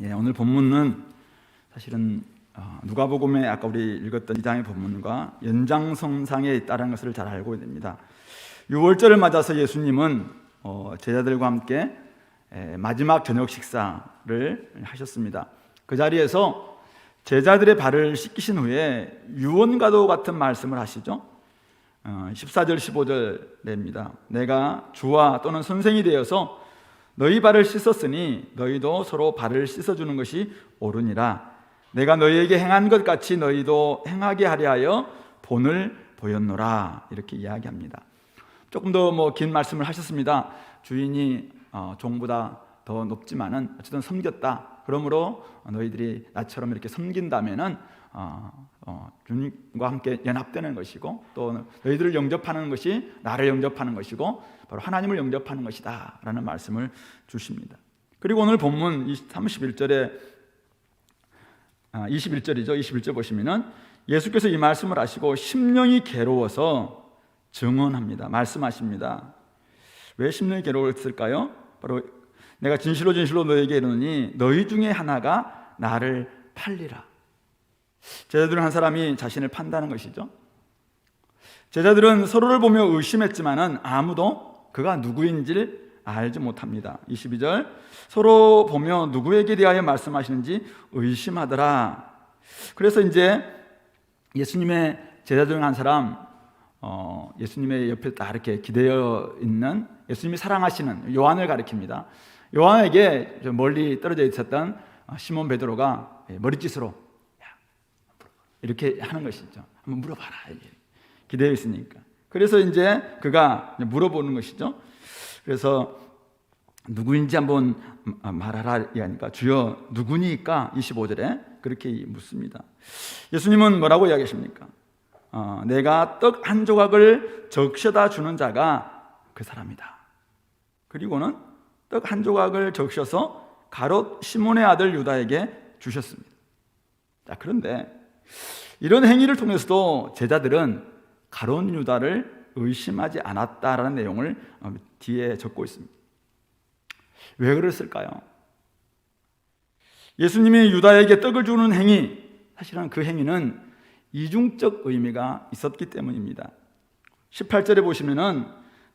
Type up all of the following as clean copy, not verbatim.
오늘 본문은 사실은 누가복음의 아까 우리 읽었던 2장의 본문과 연장선상에 있다는 것을 잘 알고 됩니다. 6월절을 맞아서 예수님은 제자들과 함께 마지막 저녁 식사를 하셨습니다. 그 자리에서 제자들의 발을 씻기신 후에 유언과도 같은 말씀을 하시죠. 14절 15절입니다. 내가 주와 또는 선생이 되어서 너희 발을 씻었으니 너희도 서로 발을 씻어주는 것이 옳으니라. 내가 너희에게 행한 것 같이 너희도 행하게 하려 하여 본을 보였노라. 이렇게 이야기합니다. 조금 더 긴 말씀을 하셨습니다. 주인이 종보다 더 높지만은 어쨌든 섬겼다. 그러므로 너희들이 나처럼 이렇게 섬긴다면은 주님과 함께 연합되는 것이고, 또 너희들을 영접하는 것이 나를 영접하는 것이고 바로 하나님을 영접하는 것이다 라는 말씀을 주십니다. 그리고 오늘 본문 21절에 21절이죠. 21절 보시면은 예수께서 이 말씀을 하시고 심령이 괴로워서 증언합니다. 말씀하십니다. 왜 심령이 괴로웠을까요? 바로 내가 진실로 진실로 너희에게 이르노니 너희 중에 하나가 나를 팔리라. 제자들은 한 사람이 자신을 판다는 것이죠. 제자들은 서로를 보며 의심했지만은 아무도 그가 누구인지를 알지 못합니다. 22절 서로 보며 누구에게 대하여 말씀하시는지 의심하더라. 그래서 이제 예수님의 제자들 중 한 사람, 예수님의 옆에 딱 이렇게 기대어 있는 예수님이 사랑하시는 요한을 가리킵니다. 요한에게 멀리 떨어져 있었던 시몬 베드로가 머리짓으로 이렇게 하는 것이죠. 한번 물어봐라. 기대어 있으니까. 그래서 이제 그가 물어보는 것이죠. 그래서 누구인지 한번 말하라 하니까 주여 누구니까 25절에 그렇게 묻습니다. 예수님은 뭐라고 이야기하십니까? 내가 떡 한 조각을 적셔다 주는 자가 그 사람이다. 그리고는 떡 한 조각을 적셔서 가롯 시몬의 아들 유다에게 주셨습니다. 자, 그런데 이런 행위를 통해서도 제자들은 가롯 유다를 의심하지 않았다라는 내용을 뒤에 적고 있습니다. 왜 그랬을까요? 예수님이 유다에게 떡을 주는 행위, 사실은 그 행위는 이중적 의미가 있었기 때문입니다. 18절에 보시면은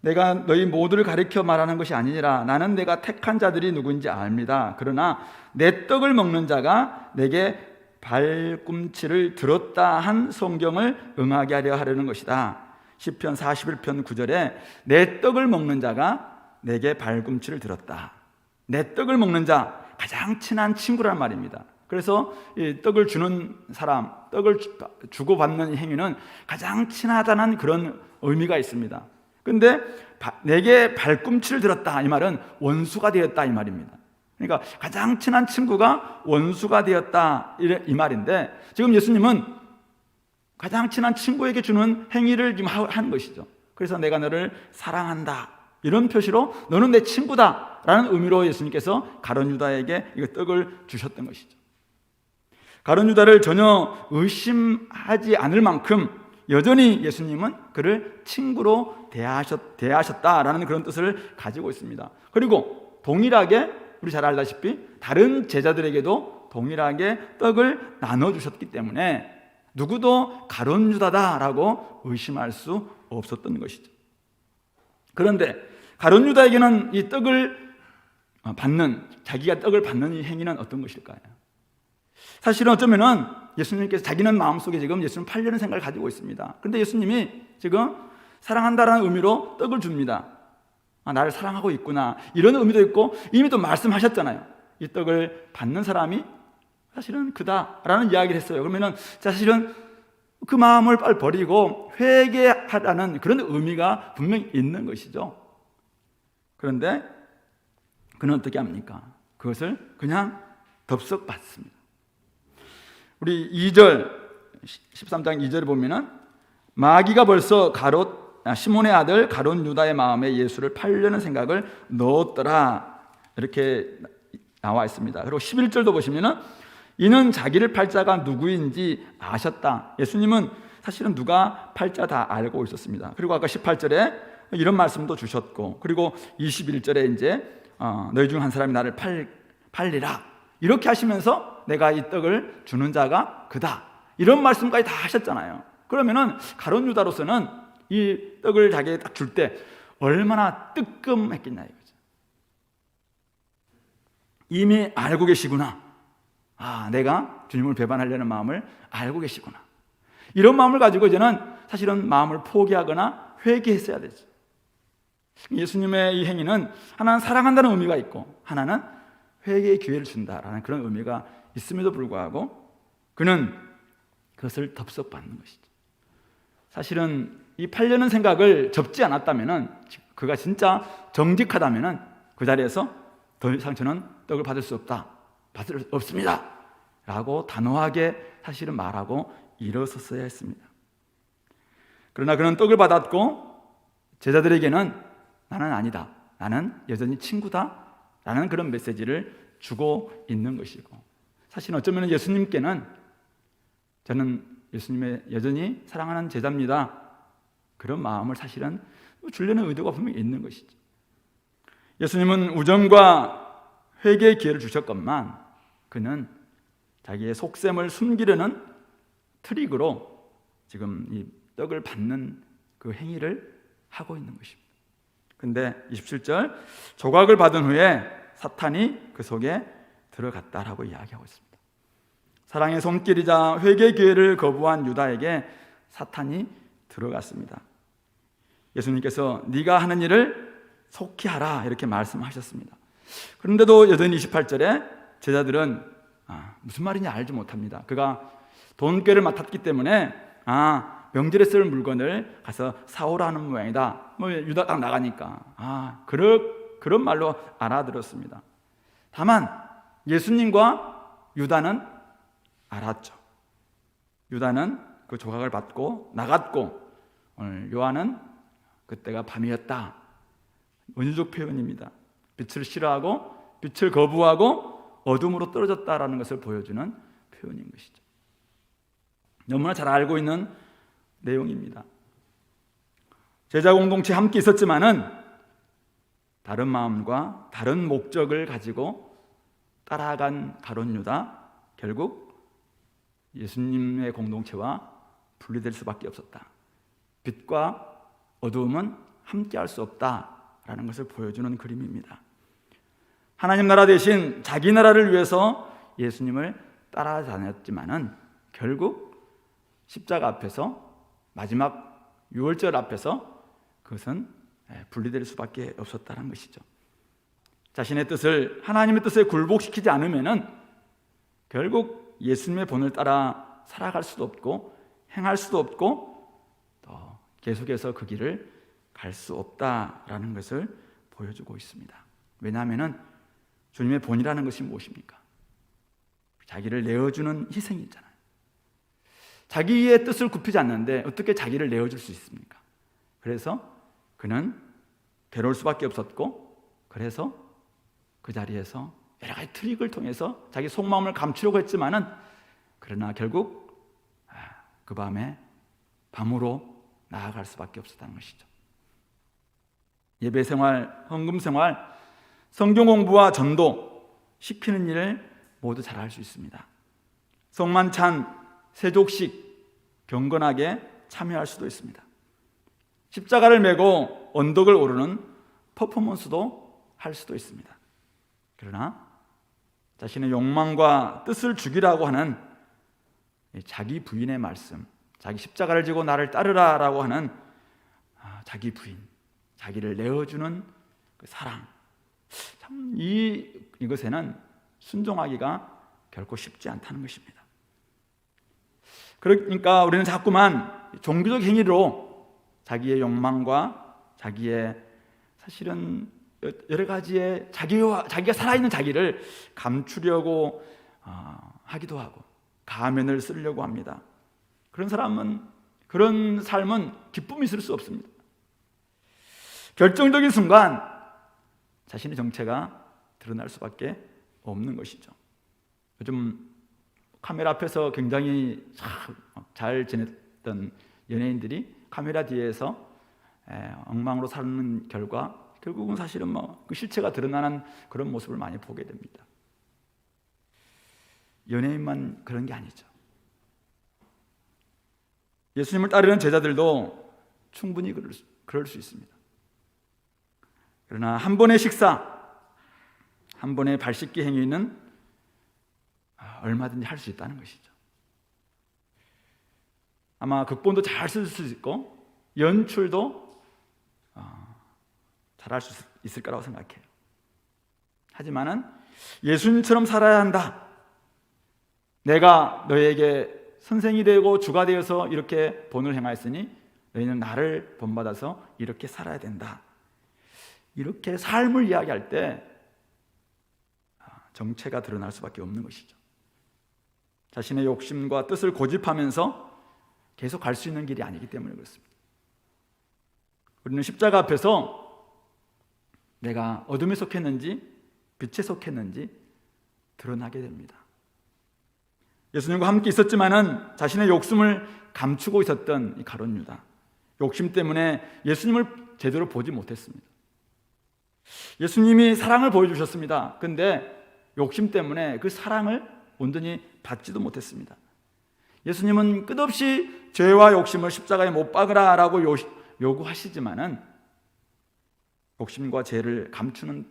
내가 너희 모두를 가리켜 말하는 것이 아니니라. 나는 내가 택한 자들이 누구인지 압니다. 그러나 내 떡을 먹는 자가 내게 발꿈치를 들었다 한 성경을 응하게 하려는 것이다. 시편 41편 9절에 내 떡을 먹는 자가 내게 발꿈치를 들었다. 내 떡을 먹는 자, 가장 친한 친구란 말입니다. 그래서 이 떡을 주는 사람, 떡을 주고받는 행위는 가장 친하다는 그런 의미가 있습니다. 그런데 내게 발꿈치를 들었다, 이 말은 원수가 되었다 이 말입니다. 그러니까 가장 친한 친구가 원수가 되었다 이 말인데, 지금 예수님은 가장 친한 친구에게 주는 행위를 지금 하는 것이죠. 그래서 내가 너를 사랑한다 이런 표시로 너는 내 친구다 라는 의미로 예수님께서 가룟 유다에게 이 떡을 주셨던 것이죠. 가룟 유다를 전혀 의심하지 않을 만큼 여전히 예수님은 그를 친구로 대하셨다라는 그런 뜻을 가지고 있습니다. 그리고 동일하게 우리 잘 알다시피 다른 제자들에게도 동일하게 떡을 나눠주셨기 때문에 누구도 가룟 유다다라고 의심할 수 없었던 것이죠. 그런데 가룟 유다에게는 이 떡을 자기가 떡을 받는 이 행위는 어떤 것일까요? 사실은 어쩌면은 예수님께서 자기는 마음속에 지금 예수님 팔려는 생각을 가지고 있습니다. 그런데 예수님이 지금 사랑한다라는 의미로 떡을 줍니다. 나를 사랑하고 있구나 이런 의미도 있고, 이미 또 말씀하셨잖아요. 이 떡을 받는 사람이 사실은 그다라는 이야기를 했어요. 그러면은 사실은 그 마음을 빨리 버리고 회개하라는 그런 의미가 분명히 있는 것이죠. 그런데 그는 어떻게 합니까? 그것을 그냥 덥석 받습니다. 우리 2절 13장 2절에 보면은 마귀가 벌써 시몬의 아들 가룟 유다의 마음에 예수를 팔려는 생각을 넣었더라 이렇게 나와 있습니다. 그리고 11절도 보시면은 이는 자기를 팔 자가 누구인지 아셨다. 예수님은 사실은 누가 팔 자 다 알고 있었습니다. 그리고 아까 18절에 이런 말씀도 주셨고, 그리고 21절에 이제 너희 중 한 사람이 나를 팔리라 이렇게 하시면서 내가 이 떡을 주는 자가 그다, 이런 말씀까지 다 하셨잖아요. 그러면은 가룟 유다로서는 이 떡을 자기에게 딱 줄 때 얼마나 뜨끔했겠냐 이거죠. 이미 알고 계시구나. 내가 주님을 배반하려는 마음을 알고 계시구나. 이런 마음을 가지고 이제는 사실은 마음을 포기하거나 회개했어야 되죠. 예수님의 이 행위는 하나는 사랑한다는 의미가 있고 하나는 회개의 기회를 준다라는 그런 의미가 있음에도 불구하고 그는 그것을 덥석 받는 것이죠. 사실은 이 8년의 생각을 접지 않았다면, 그가 진짜 정직하다면 그 자리에서 더 이상 저는 떡을 받을 수 없다, 받을 수 없습니다 라고 단호하게 사실은 말하고 일어섰어야 했습니다. 그러나 그는 떡을 받았고 제자들에게는 나는 아니다, 나는 여전히 친구다 라는 그런 메시지를 주고 있는 것이고, 사실 어쩌면 예수님께는 저는 예수님의 여전히 사랑하는 제자입니다, 그런 마음을 사실은 주려는 의도가 분명히 있는 것이죠. 예수님은 우정과 회개의 기회를 주셨건만 그는 자기의 속셈을 숨기려는 트릭으로 지금 이 떡을 받는 그 행위를 하고 있는 것입니다. 근데 27절, 조각을 받은 후에 사탄이 그 속에 들어갔다라고 이야기하고 있습니다. 사랑의 손길이자 회개의 기회를 거부한 유다에게 사탄이 들어갔습니다. 예수님께서 네가 하는 일을 속히 하라 이렇게 말씀하셨습니다. 그런데도 여전히 28절에 제자들은 무슨 말인지 알지 못합니다. 그가 돈꾀를 맡았기 때문에 명절에 쓸 물건을 가서 사오라는 모양이다, 유다가 딱 나가니까 그런 말로 알아들었습니다. 다만 예수님과 유다는 알았죠. 유다는 그 조각을 받고 나갔고, 오늘 요한은 그때가 밤이었다, 은유적 표현입니다. 빛을 싫어하고 빛을 거부하고 어둠으로 떨어졌다라는 것을 보여주는 표현인 것이죠. 너무나 잘 알고 있는 내용입니다. 제자 공동체 함께 있었지만은 다른 마음과 다른 목적을 가지고 따라간 가룟 유다, 결국 예수님의 공동체와 분리될 수밖에 없었다. 빛과 어두움은 함께할 수 없다라는 것을 보여주는 그림입니다. 하나님 나라 대신 자기 나라를 위해서 예수님을 따라다녔지만은 결국 십자가 앞에서, 마지막 유월절 앞에서 그것은 분리될 수밖에 없었다는 것이죠. 자신의 뜻을 하나님의 뜻에 굴복시키지 않으면은 결국 예수님의 본을 따라 살아갈 수도 없고 행할 수도 없고 또 계속해서 그 길을 갈 수 없다라는 것을 보여주고 있습니다. 왜냐하면 주님의 본이라는 것이 무엇입니까? 자기를 내어주는 희생이잖아요. 자기의 뜻을 굽히지 않는데 어떻게 자기를 내어줄 수 있습니까? 그래서 그는 괴로울 수밖에 없었고, 그래서 그 자리에서 여러 가지 트릭을 통해서 자기 속마음을 감추려고 했지만은 그러나 결국 그 밤에 밤으로 나아갈 수밖에 없었다는 것이죠. 예배 생활, 헌금 생활, 성경 공부와 전도 시키는 일을 모두 잘할 수 있습니다. 성만찬, 세족식 경건하게 참여할 수도 있습니다. 십자가를 메고 언덕을 오르는 퍼포먼스도 할 수도 있습니다. 그러나 자신의 욕망과 뜻을 죽이라고 하는 자기 부인의 말씀, 자기 십자가를 지고 나를 따르라라고 하는 자기 부인, 자기를 내어주는 그 사랑, 참 이것에는 순종하기가 결코 쉽지 않다는 것입니다. 그러니까 우리는 자꾸만 종교적 행위로 자기의 욕망과 자기의 사실은 여러 가지의 자기가 살아있는 자기를 감추려고 하기도 하고 가면을 쓰려고 합니다. 그런 삶은 기쁨이 있을 수 없습니다. 결정적인 순간 자신의 정체가 드러날 수밖에 없는 것이죠. 요즘 카메라 앞에서 굉장히 잘 지냈던 연예인들이 카메라 뒤에서 엉망으로 사는 결과 결국은 사실은 그 실체가 드러나는 그런 모습을 많이 보게 됩니다. 연예인만 그런 게 아니죠. 예수님을 따르는 제자들도 충분히 그럴 수 있습니다. 그러나 한 번의 식사, 한 번의 발 씻기 행위는 얼마든지 할 수 있다는 것이죠. 아마 극본도 잘 쓸 수 있고 연출도 잘할 수 있을 거라고 생각해요. 하지만은 예수님처럼 살아야 한다. 내가 너에게 선생이 되고 주가 되어서 이렇게 본을 행하였으니 너희는 나를 본받아서 이렇게 살아야 된다. 이렇게 삶을 이야기할 때 정체가 드러날 수밖에 없는 것이죠. 자신의 욕심과 뜻을 고집하면서 계속 갈 수 있는 길이 아니기 때문에 그렇습니다. 우리는 십자가 앞에서 내가 어둠에 속했는지 빛에 속했는지 드러나게 됩니다. 예수님과 함께 있었지만은 자신의 욕심을 감추고 있었던 이 가룟 유다, 욕심 때문에 예수님을 제대로 보지 못했습니다. 예수님이 사랑을 보여주셨습니다. 근데 욕심 때문에 그 사랑을 온전히 받지도 못했습니다. 예수님은 끝없이 죄와 욕심을 십자가에 못 박으라라고 요구하시지만은 욕심과 죄를 감추는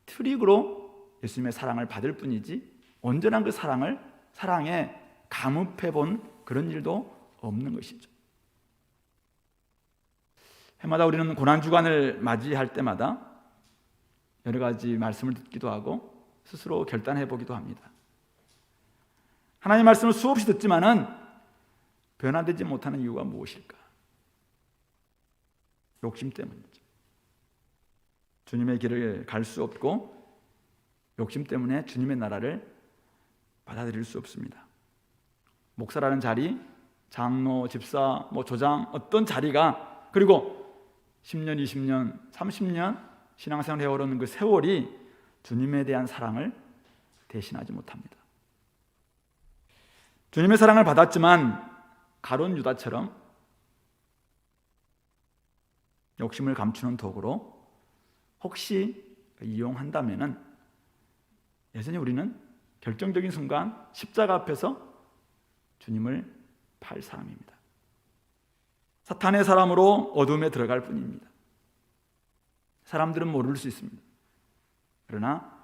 트릭으로 예수님의 사랑을 받을 뿐이지 온전한 그 사랑에 감업해 본 그런 일도 없는 것이죠. 해마다 우리는 고난주간을 맞이할 때마다 여러 가지 말씀을 듣기도 하고 스스로 결단해 보기도 합니다. 하나님의 말씀을 수없이 듣지만은 변화되지 못하는 이유가 무엇일까? 욕심 때문이죠. 주님의 길을 갈 수 없고 욕심 때문에 주님의 나라를 받아들일 수 없습니다. 목사라는 자리, 장로, 집사, 조장 어떤 자리가 그리고 10년, 20년, 30년 신앙생활을 해오는 그 세월이 주님에 대한 사랑을 대신하지 못합니다. 주님의 사랑을 받았지만 가룟 유다처럼 욕심을 감추는 도구로 혹시 이용한다면은 여전히 우리는 결정적인 순간 십자가 앞에서 주님을 팔 사람입니다. 사탄의 사람으로 어둠에 들어갈 뿐입니다. 사람들은 모를 수 있습니다. 그러나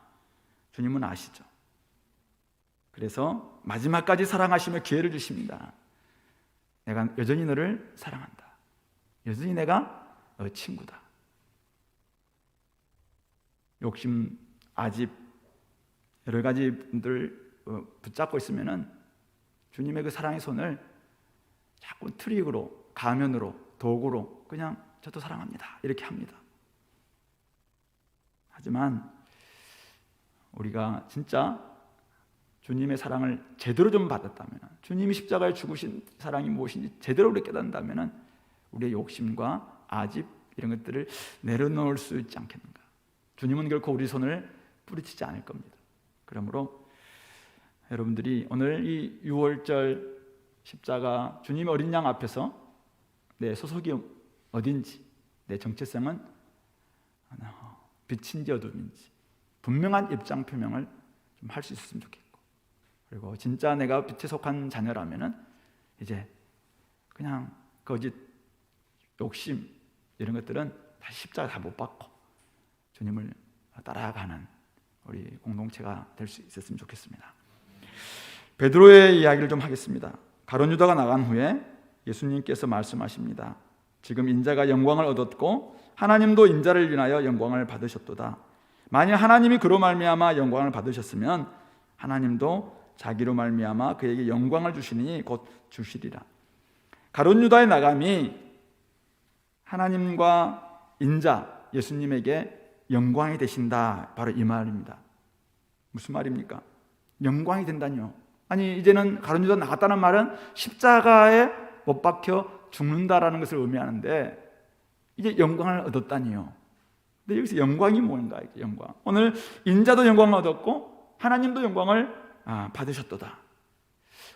주님은 아시죠. 그래서 마지막까지 사랑하시며 기회를 주십니다. 내가 여전히 너를 사랑한다. 여전히 내가 너의 친구다. 욕심, 아집, 여러 가지 분들 붙잡고 있으면은 주님의 그 사랑의 손을 자꾸 트릭으로, 가면으로, 도구로 그냥 저도 사랑합니다. 이렇게 합니다. 하지만 우리가 진짜 주님의 사랑을 제대로 좀 받았다면, 주님이 십자가에 죽으신 사랑이 무엇인지 제대로 우리 깨닫는다면 우리의 욕심과 아집 이런 것들을 내려놓을 수 있지 않겠는가. 주님은 결코 우리 손을 뿌리치지 않을 겁니다. 그러므로 여러분들이 오늘 이 6월절 십자가 주님의 어린 양 앞에서 내 소속이 어딘지, 내 정체성은 빛인지 어둠인지 분명한 입장 표명을 좀 할 수 있었으면 좋겠고, 그리고 진짜 내가 빛에 속한 자녀라면은 이제 그냥 거짓, 욕심 이런 것들은 다시 십자가 다 못 받고 주님을 따라가는 우리 공동체가 될 수 있었으면 좋겠습니다. 베드로의 이야기를 좀 하겠습니다. 가룟 유다가 나간 후에 예수님께서 말씀하십니다. 지금 인자가 영광을 얻었고 하나님도 인자를 인하여 영광을 받으셨도다. 만일 하나님이 그로 말미암아 영광을 받으셨으면 하나님도 자기로 말미암아 그에게 영광을 주시니 곧 주시리라. 가룟 유다의 나감이 하나님과 인자 예수님에게 영광이 되신다, 바로 이 말입니다. 무슨 말입니까? 영광이 된다니요. 아니 이제는 가룟 유다 나갔다는 말은 십자가에 못 박혀 죽는다라는 것을 의미하는데 이제 영광을 얻었다니요. 근데 여기서 영광이 뭔가? 영광. 오늘 인자도 영광을 얻었고 하나님도 영광을 받으셨도다.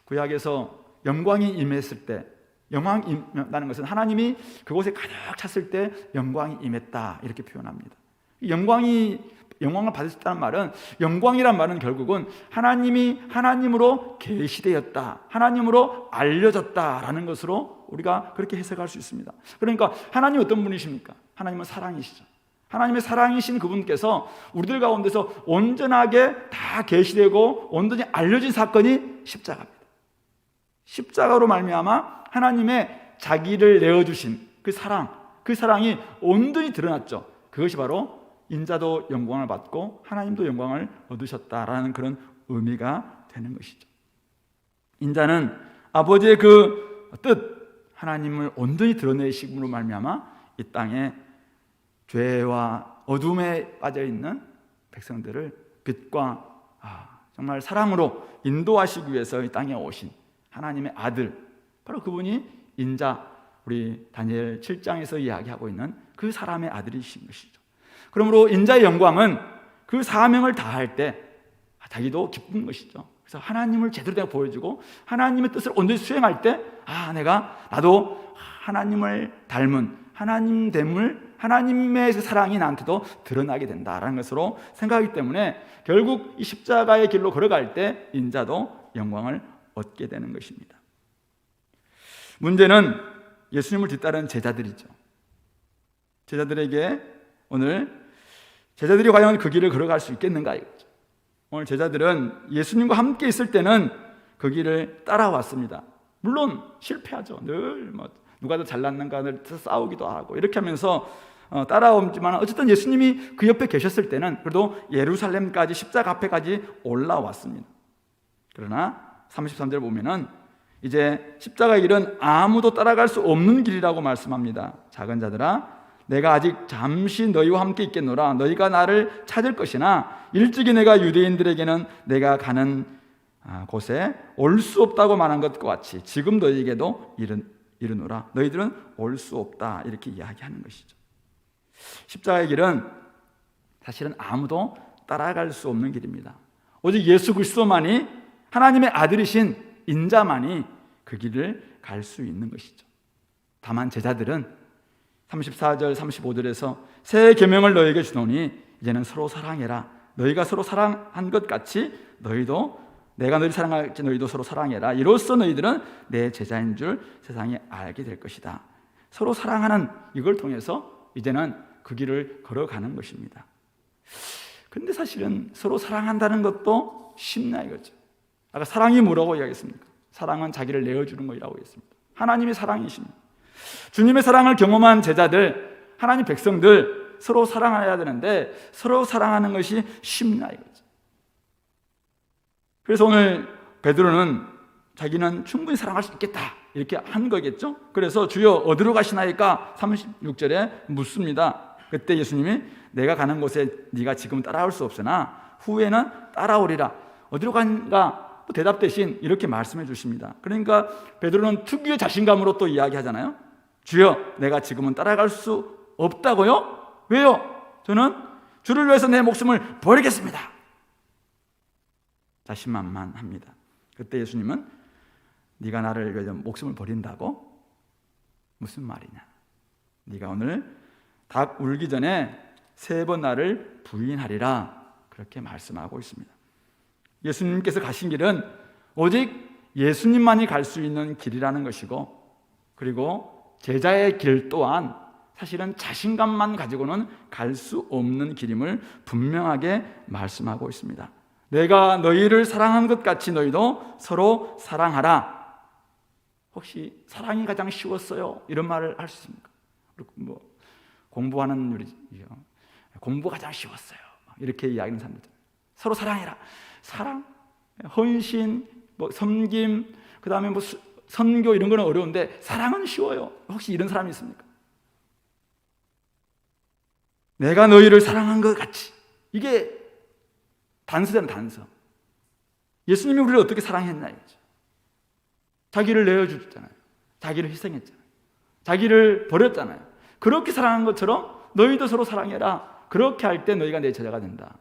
구약에서 영광이 임했을 때, 영광이 임한다는 것은 하나님이 그곳에 가득 찼을 때 영광이 임했다 이렇게 표현합니다. 영광이 영광을 받으셨다는 말은, 영광이란 말은 결국은 하나님이 하나님으로 계시되었다, 하나님으로 알려졌다라는 것으로 우리가 그렇게 해석할 수 있습니다. 그러니까 하나님이 어떤 분이십니까? 하나님은 사랑이시죠. 하나님의 사랑이신 그분께서 우리들 가운데서 온전하게 다 계시되고 온전히 알려진 사건이 십자가입니다. 십자가로 말미암아 하나님의 자기를 내어주신 그 사랑이 온전히 드러났죠. 그것이 바로 인자도 영광을 받고 하나님도 영광을 얻으셨다라는 그런 의미가 되는 것이죠. 인자는 아버지의 그 뜻, 하나님을 온전히 드러내심으로 말미암아 이 땅에 죄와 어둠에 빠져있는 백성들을 빛과 정말 사랑으로 인도하시기 위해서 이 땅에 오신 하나님의 아들, 바로 그분이 인자, 우리 다니엘 7장에서 이야기하고 있는 그 사람의 아들이신 것이죠. 그러므로 인자의 영광은 그 사명을 다할 때 자기도 기쁜 것이죠. 그래서 하나님을 제대로 내가 보여주고 하나님의 뜻을 온전히 수행할 때 나도 하나님을 닮은 하나님됨을, 하나님의 사랑이 나한테도 드러나게 된다라는 것으로 생각하기 때문에 결국 이 십자가의 길로 걸어갈 때 인자도 영광을 얻게 되는 것입니다. 문제는 예수님을 뒤따르는 제자들이죠. 제자들에게 오늘 제자들이 과연 그 길을 걸어갈 수 있겠는가 이거죠. 오늘 제자들은 예수님과 함께 있을 때는 그 길을 따라왔습니다. 물론 실패하죠. 늘 누가 더 잘났는가 늘 싸우기도 하고 이렇게 하면서 따라오지만 어쨌든 예수님이 그 옆에 계셨을 때는 그래도 예루살렘까지, 십자가 앞에까지 올라왔습니다. 그러나 33절 보면은 이제 십자가의 길은 아무도 따라갈 수 없는 길이라고 말씀합니다. 작은 자들아, 내가 아직 잠시 너희와 함께 있겠노라. 너희가 나를 찾을 것이나 일찍이 내가 유대인들에게는 내가 가는 곳에 올 수 없다고 말한 것과 같이 지금 너희에게도 이르노라. 너희들은 올 수 없다, 이렇게 이야기하는 것이죠. 십자가의 길은 사실은 아무도 따라갈 수 없는 길입니다. 오직 예수 그리스도만이, 하나님의 아들이신 인자만이 그 길을 갈 수 있는 것이죠. 다만 제자들은 34절 35절에서 새 계명을 너희에게 주노니 이제는 서로 사랑해라. 너희가 서로 사랑한 것 같이 너희도, 내가 너희를 사랑할지 너희도 서로 사랑해라. 이로써 너희들은 내 제자인 줄 세상이 알게 될 것이다. 서로 사랑하는 이걸 통해서 이제는 그 길을 걸어가는 것입니다. 근데 사실은 서로 사랑한다는 것도 쉽나 이거죠. 아까 사랑이 뭐라고 이야기했습니까? 사랑은 자기를 내어주는 것이라고 했습니다. 하나님이 사랑이십니다. 주님의 사랑을 경험한 제자들, 하나님 백성들 서로 사랑해야 되는데 서로 사랑하는 것이 쉽나 이거죠. 그래서 오늘 베드로는 자기는 충분히 사랑할 수 있겠다 이렇게 한 거겠죠. 그래서 주여 어디로 가시나이까 36절에 묻습니다. 그때 예수님이 내가 가는 곳에 네가 지금 따라올 수 없으나 후에는 따라오리라. 어디로 간가? 대답 대신 이렇게 말씀해 주십니다. 그러니까 베드로는 특유의 자신감으로 또 이야기하잖아요. 주여 내가 지금은 따라갈 수 없다고요? 왜요? 저는 주를 위해서 내 목숨을 버리겠습니다. 자신만만합니다. 그때 예수님은 네가 나를 위해서 목숨을 버린다고? 무슨 말이냐? 네가 오늘 닭 울기 전에 3번 나를 부인하리라, 그렇게 말씀하고 있습니다. 예수님께서 가신 길은 오직 예수님만이 갈 수 있는 길이라는 것이고, 그리고 제자의 길 또한 사실은 자신감만 가지고는 갈 수 없는 길임을 분명하게 말씀하고 있습니다. 내가 너희를 사랑한 것 같이 너희도 서로 사랑하라. 혹시 사랑이 가장 쉬웠어요? 이런 말을 할 수 있습니까? 공부하는 우리 공부가 가장 쉬웠어요, 이렇게 이야기하는 사람들. 서로 사랑해라. 사랑, 헌신, 섬김, 그 다음에 선교 이런 거는 어려운데 사랑은 쉬워요. 혹시 이런 사람이 있습니까? 내가 너희를 사랑한 것 같이. 이게 단서잖아요, 단서. 예수님이 우리를 어떻게 사랑했나 이거죠. 자기를 내어주잖아요. 자기를 희생했잖아요. 자기를 버렸잖아요. 그렇게 사랑한 것처럼 너희도 서로 사랑해라. 그렇게 할 때 너희가 내 제자가 된다.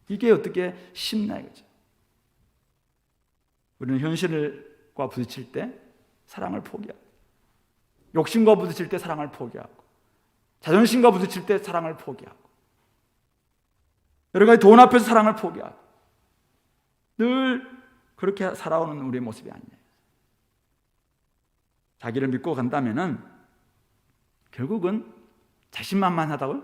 이게 어떻게 쉽나 이거죠. 우리는 현실과 부딪힐 때 사랑을 포기하고, 욕심과 부딪힐 때 사랑을 포기하고, 자존심과 부딪힐 때 사랑을 포기하고, 여러 가지 돈 앞에서 사랑을 포기하고 늘 그렇게 살아오는 우리의 모습이 아니에요. 자기를 믿고 간다면은 결국은 자신만만하다고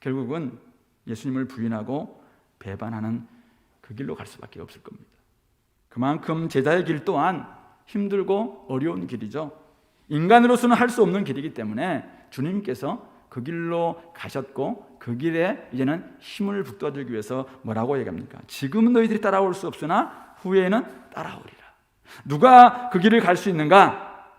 결국은 예수님을 부인하고 배반하는 그 길로 갈 수밖에 없을 겁니다. 그만큼 제자의 길 또한 힘들고 어려운 길이죠. 인간으로서는 할 수 없는 길이기 때문에 주님께서 그 길로 가셨고 그 길에 이제는 힘을 북돋아주기 위해서 뭐라고 얘기합니까? 지금은 너희들이 따라올 수 없으나 후에는 따라오리라. 누가 그 길을 갈 수 있는가?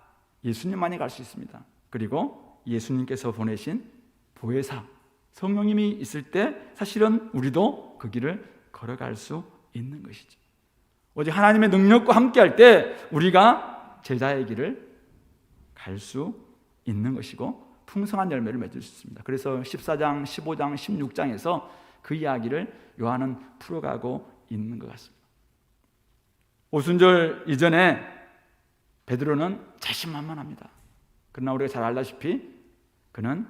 예수님만이 갈 수 있습니다. 그리고 예수님께서 보내신 보혜사 성령님이 있을 때 사실은 우리도 그 길을 걸어갈 수 있는 것이죠. 오직 하나님의 능력과 함께할 때 우리가 제자의 길을 갈 수 있는 것이고 풍성한 열매를 맺을 수 있습니다. 그래서 14장, 15장, 16장에서 그 이야기를 요한은 풀어가고 있는 것 같습니다. 오순절 이전에 베드로는 자신만만합니다. 그러나 우리가 잘 알다시피 그는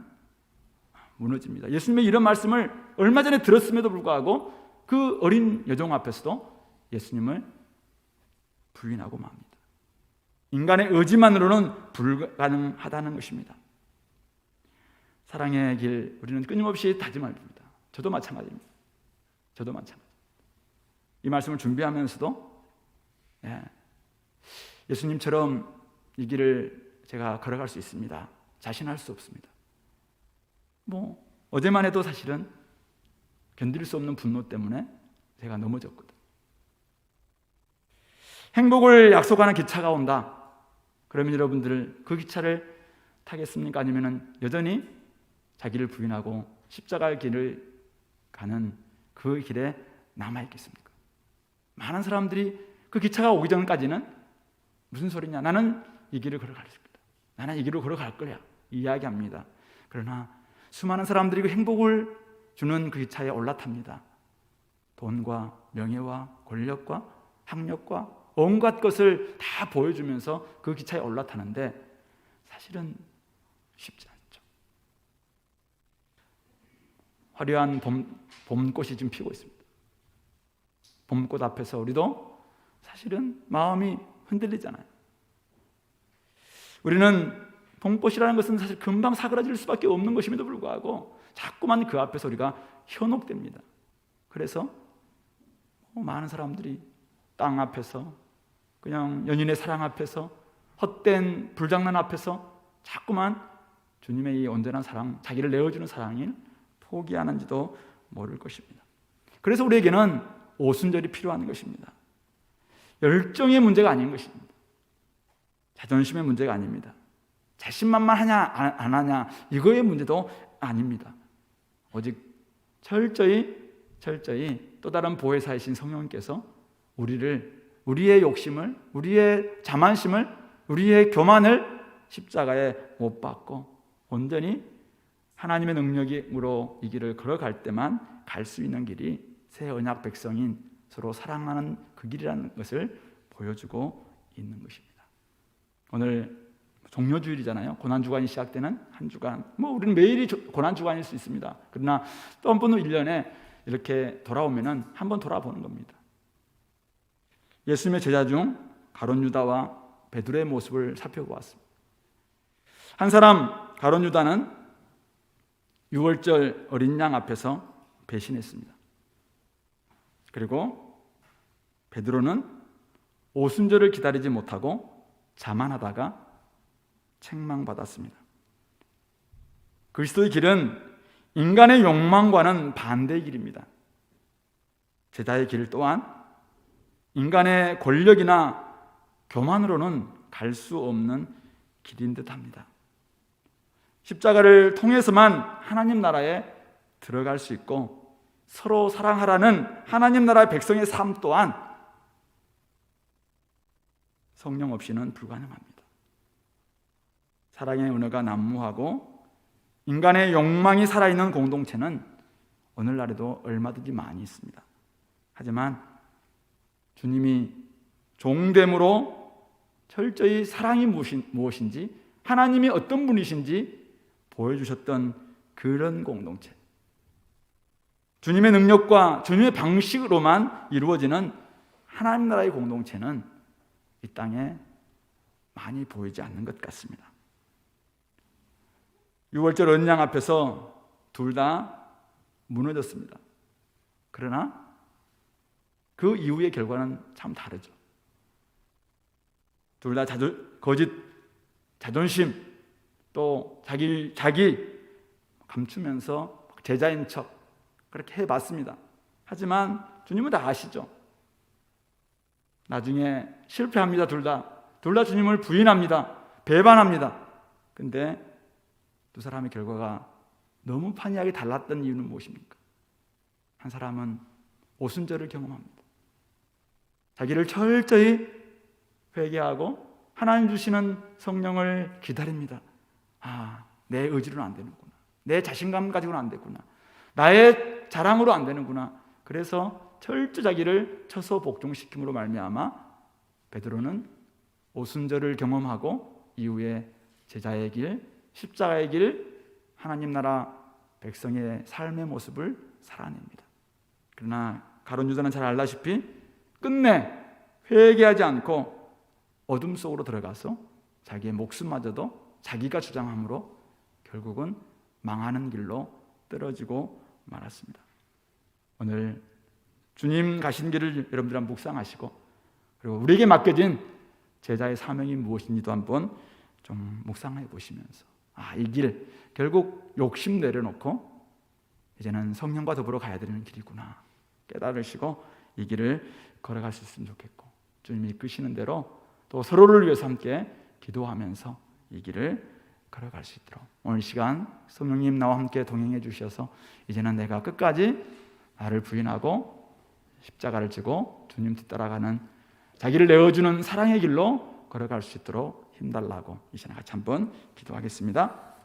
무너집니다. 예수님의 이런 말씀을 얼마 전에 들었음에도 불구하고 그 어린 여종 앞에서도 예수님을 부인하고 맙니다. 인간의 의지만으로는 불가능하다는 것입니다. 사랑의 길 우리는 끊임없이 다짐을 합니다. 저도 마찬가지입니다. 저도 마찬가지. 이 말씀을 준비하면서도 예수님처럼 이 길을 제가 걸어갈 수 있습니다. 자신할 수 없습니다. 어제만 해도 사실은 견딜 수 없는 분노 때문에 제가 넘어졌거든. 행복을 약속하는 기차가 온다. 그러면 여러분들 그 기차를 타겠습니까? 아니면 여전히 자기를 부인하고 십자가의 길을 가는 그 길에 남아있겠습니까? 많은 사람들이 그 기차가 오기 전까지는 무슨 소리냐? 나는 이 길을 걸어갈 겁니다. 나는 이 길을 걸어갈 거야. 이야기합니다. 그러나 수많은 사람들이 그 행복을 주는 그 기차에 올라탑니다. 돈과 명예와 권력과 학력과 온갖 것을 다 보여주면서 그 기차에 올라타는데 사실은 쉽지 않죠. 화려한 봄꽃이 지금 피고 있습니다. 봄꽃 앞에서 우리도 사실은 마음이 흔들리잖아요. 우리는 봄꽃이라는 것은 사실 금방 사그라질 수밖에 없는 것임에도 불구하고 자꾸만 그 앞에서 우리가 현혹됩니다. 그래서 많은 사람들이 땅 앞에서 그냥 연인의 사랑 앞에서 헛된 불장난 앞에서 자꾸만 주님의 이 온전한 사랑, 자기를 내어주는 사랑을 포기하는지도 모를 것입니다. 그래서 우리에게는 오순절이 필요한 것입니다. 열정의 문제가 아닌 것입니다. 자존심의 문제가 아닙니다. 자신만만하냐 안 하냐 이거의 문제도 아닙니다. 오직 철저히 또 다른 보혜사이신 성령님께서 우리의 욕심을, 우리의 자만심을, 우리의 교만을 십자가에 못 박고 온전히 하나님의 능력으로 이 길을 걸어갈 때만 갈 수 있는 길이 새 언약 백성인 서로 사랑하는 그 길이라는 것을 보여주고 있는 것입니다. 오늘 종료주일이잖아요. 고난주간이 시작되는 한 주간. 우리는 매일이 고난주간일 수 있습니다. 그러나 또 한 번은 1년에 이렇게 돌아오면은 한번 돌아보는 겁니다. 예수님의 제자 중 가룟 유다와 베드로의 모습을 살펴보았습니다. 한 사람 가룟 유다는 유월절 어린 양 앞에서 배신했습니다. 그리고 베드로는 오순절을 기다리지 못하고 자만하다가 책망받았습니다. 그리스도의 길은 인간의 욕망과는 반대의 길입니다. 제자의 길 또한 인간의 권력이나 교만으로는 갈 수 없는 길인 듯합니다. 십자가를 통해서만 하나님 나라에 들어갈 수 있고 서로 사랑하라는 하나님 나라의 백성의 삶 또한 성령 없이는 불가능합니다. 사랑의 은혜가 난무하고 인간의 욕망이 살아있는 공동체는 오늘날에도 얼마든지 많이 있습니다. 하지만 주님이 종됨으로 철저히 사랑이 무엇인지 하나님이 어떤 분이신지 보여주셨던 그런 공동체, 주님의 능력과 주님의 방식으로만 이루어지는 하나님 나라의 공동체는 이 땅에 많이 보이지 않는 것 같습니다. 6월절 언양 앞에서 둘 다 무너졌습니다. 그러나 그 이후의 결과는 참 다르죠. 둘 다 거짓 자존심, 또 자기 감추면서 제자인 척 그렇게 해봤습니다. 하지만 주님은 다 아시죠. 나중에 실패합니다. 둘 다 주님을 부인합니다. 배반합니다. 근데 두 사람의 결과가 너무 판이하게 달랐던 이유는 무엇입니까? 한 사람은 오순절을 경험합니다. 자기를 철저히 회개하고 하나님 주시는 성령을 기다립니다. 내 의지로는 안 되는구나. 내 자신감 가지고는 안 되구나. 나의 자랑으로 안 되는구나. 그래서 철저히 자기를 쳐서 복종시킴으로 말미암아 베드로는 오순절을 경험하고 이후에 제자의 길, 십자가의 길, 하나님 나라 백성의 삶의 모습을 살아냅니다. 그러나 가룟 유다는 잘 알다시피 끝내 회개하지 않고 어둠 속으로 들어가서 자기의 목숨마저도 자기가 주장함으로 결국은 망하는 길로 떨어지고 말았습니다. 오늘 주님 가신 길을 여러분들 한번 묵상하시고, 그리고 우리에게 맡겨진 제자의 사명이 무엇인지도 한번 좀 묵상해 보시면서 이 길 결국 욕심 내려놓고 이제는 성령과 더불어 가야 되는 길이구나 깨달으시고 이 길을 걸어갈 수 있으면 좋겠고, 주님이 이끄시는 대로 또 서로를 위해서 함께 기도하면서 이 길을 걸어갈 수 있도록 오늘 시간 성령님 나와 함께 동행해 주셔서 이제는 내가 끝까지 나를 부인하고 십자가를 지고 주님 뒤따라가는 자기를 내어주는 사랑의 길로 걸어갈 수 있도록 힘달라고 이 시간 같이 한번 기도하겠습니다.